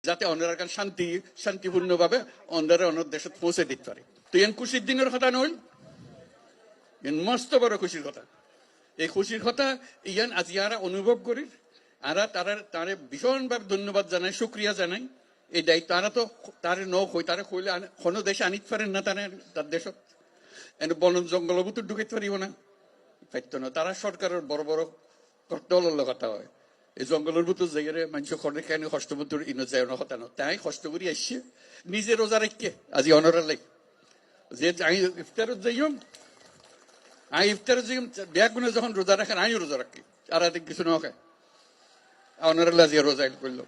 যাতে অন্যরা শান্তিপূর্ণভাবে অন্যরা অন্য দেশত পৌঁছে দিতে পারে। তো এন খুশির দিনের কথা নইল, এন মস্ত বড় খুশির কথা। এই খুশির কথা ইয়ান আজ ইয়ারা অনুভব করি, আরা তারে ভীষণভাবে ধন্যবাদ জানাই, শুক্রিয়া জানাই। এই দায়িত্ব আরা তো তারে তারে কইলে কোনো দেশে আনিতে পারেন না, তার দেশত এনে বন জঙ্গল ভিতর ঢুকাইতে পারিব না, পারত না। তারা সরকারের বড় বড় দলের কথা হয়, এই জঙ্গলের ভিতর জায়গায় মানুষ খড়ে কেন কষ্ট ভিতর ইনো যায় না হতানো, তাই কষ্ট করি আসছে নিজে রোজা রেখে আজি অনরা লাই যে আমি ইফতারত যাইম, আমি ইফতারত যাইম ব্যাগ গুনে যখন রোজা রাখেন আমি রোজা রাখি, আর কিছু না খায় অনরা লাজিয়া রোজা করলো।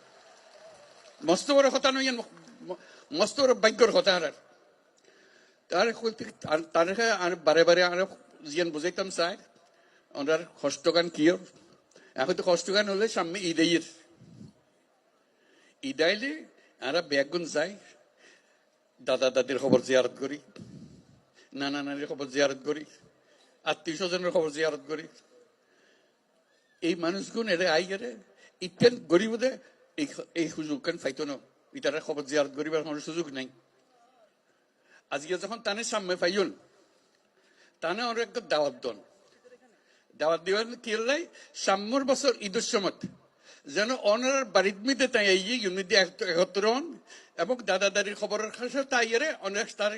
মস্ত বড় কথা নই, মস্ত বড় ভাগ্যর কথা। আর বারে বারে আর জিয়ান বুঝাইতাম চাই ওনার কষ্টগান কিয়। এখন তো কষ্টগান হলে সামনে ঈদাইলে আর ব্যাগুন যাই, দাদা দাদির খবর জিয়ারত করি, নানা নানির খবর জিয়ারত করি, আত্মীয় স্বজনের খবর জিয়ারত করি। এই মানুষগুন এরে আই গেলে ইতেন গরিব দে এই সুযোগ কেন পাইতো না, ইটারা খবর জিয়ারত করিবার কোনো সুযোগ নাই। আজকে যখন তানে সামনে পাইন তানে অনেক দাওয়াত দন, দাওয়াত দিবেন কি লাই সাম্যর বছর ঈদের সময় যেন অনার বাড়ির মিতে তাই ইউনিটি একত্র হন এবং দাদা দাদির খবরের কাছে তাই এরে অনেক তার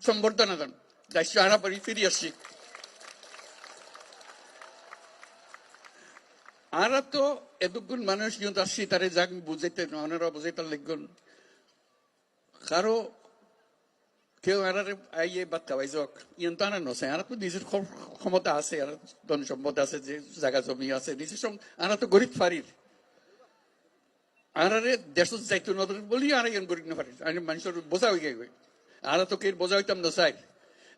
সম্বর্ধনা দেন, দায়িত্ব আনা বাড়ি ফিরে আসছি। আর তো এতগুণ মানুষ কিন্তু আসছি তারে যাক বুঝাইতে ওনারা বুঝাইতে লিখুন কারো কেউ আর আইয়ে বাদ খাওয়াই যাক ইয়ন তো আনার নছে, আর তো নিজের ক্ষমতা আছে, আর ধন সম্পদ আছে, যে জায়গা জমি আছে নিজের সঙ্গে, আর তো গরিব ফারির আর দেশ যাইতো নদর বলি আর ইয়ন গরিব না ফারির মানুষের বোঝা হয়ে গে, আর তো কে বোঝা হইতাম না চাই।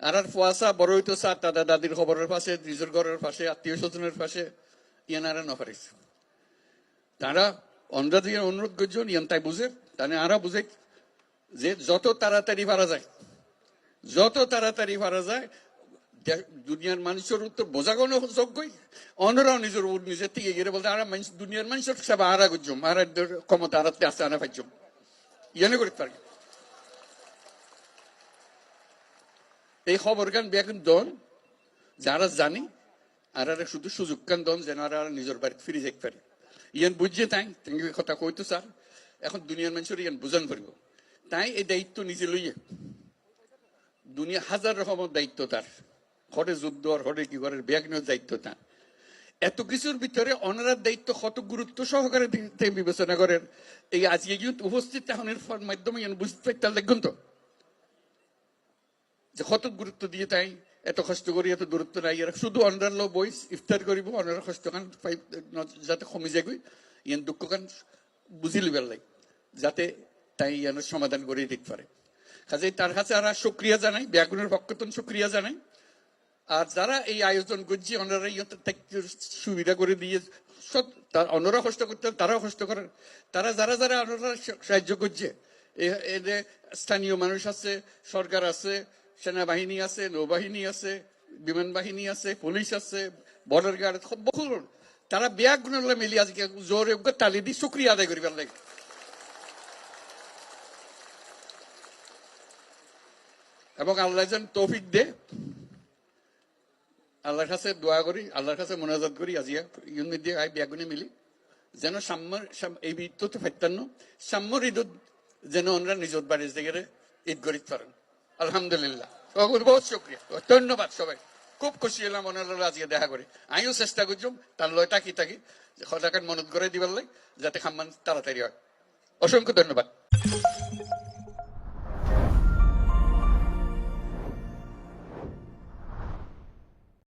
আর ফুয়াশা বড় হইতো চা দাদা দাদির খবরের পাশে, নিজের ঘরের পাশে, আত্মীয় স্বজনের পাশে ইয়ান আর না পারিস। তারা অন্ধ্রা দিয়ে অনুরোধ করছেন ইয়ান তাই বুঝে, তাহলে আরা বুঝে যে যত তাড়াতাড়ি পারা যায়, যত তাড়াতাড়ি পারা যায় দুনিয়ার মানুষের উত্তর বোঝা কোনো যোগ্যই অন্যরাও নিজের থেকে গিয়ে বলতে আর দুনিয়ার মানুষের সেবা আরা করছম, আর ক্ষমতা আরাতে আসতে আনা পাইছম ইয়ানে করতে পারি। এই খবর গান বেগুন দন যারা জানি আর শুধু সুযোগ কান দন যেন আর নিজের বাড়িতে ফিরে যেতে পারে। ইয়ান বুঝছে তাই কথা কইতো স্যার, এখন দুনিয়ার মানুষের ইয়ান বুঝান পারব, তাই এই দায়িত্ব নিজে লইয়ে দুনিয়া হাজার রকমের দায়িত্ব তার, হরে যুদ্ধ আর হরে কি করে ব্যাগনের দায়িত্ব তার। এত কিছুর ভিতরে অনারার দায়িত্ব কত গুরুত্ব সহকারে বিবেচনা করেন এই আজকে কিন্তু উপস্থিত তাহনের মাধ্যমে বুঝতে পারতাম দেখুন তো যে কত গুরুত্ব দিয়ে তাই এত কষ্ট করি, এত দূরত্ব নাই। এরা শুধু অন্যান্য বইস ইফতার করিব, অন্যান্য কষ্ট কান যাতে কমে যাই ইয়ান দুঃখ কান বুঝি লিবার লাই যাতে তাই ইয়ানোর সমাধান করে দিতে পারে। কাজে তার কাছে আর শুক্রিয়া জানাই, ব্যাগুনের পক্ষতন শুক্রিয়া জানাই। আর যারা এই আয়োজন করছে ওনারা সুবিধা করে দিয়ে সব অন্যরা কষ্ট করতে তারাও কষ্ট করেন, তারা যারা যারা ওনারা সাহায্য করছে এদের স্থানীয় মানুষ আছে, সরকার আছে, সেনাবাহিনী আছে, নৌবাহিনী আছে, বিমান বাহিনী আছে, পুলিশ আছে, বর্ডার গার্ড বহু তারা ব্যাগুন মিলিয়ে আজকে জোরে তালি দিয়ে শুক্রিয়া আদায় করিবার লাগে। এবং আল্লাহ যেন তৌফিক দে, আল্লাহর কাছে দোয়া করি, আল্লাহর কাছে মোনাজাত করি আজিয়া ইউনিট দিয়ে ব্যাগুনে মিলি যেন সাম্যর এই ঈদ তো ফাইতান্ন সাম্যর ঈদ যেন ওনারা নিজের বাড়ির জায়গায় ঈদ করিতে পারেন। আলহামদুলিল্লাহ, বহুত শুক্রিয়া, ধন্যবাদ সবাই। খুব খুশি হলাম ওনারা আজকে দেখা করি। আমিও চেষ্টা করছি তার লয় থাকি সদাকার মনত করে দিবার লাই যাতে খাম্মান তাড়াতাড়ি হয়। অসংখ্য ধন্যবাদ।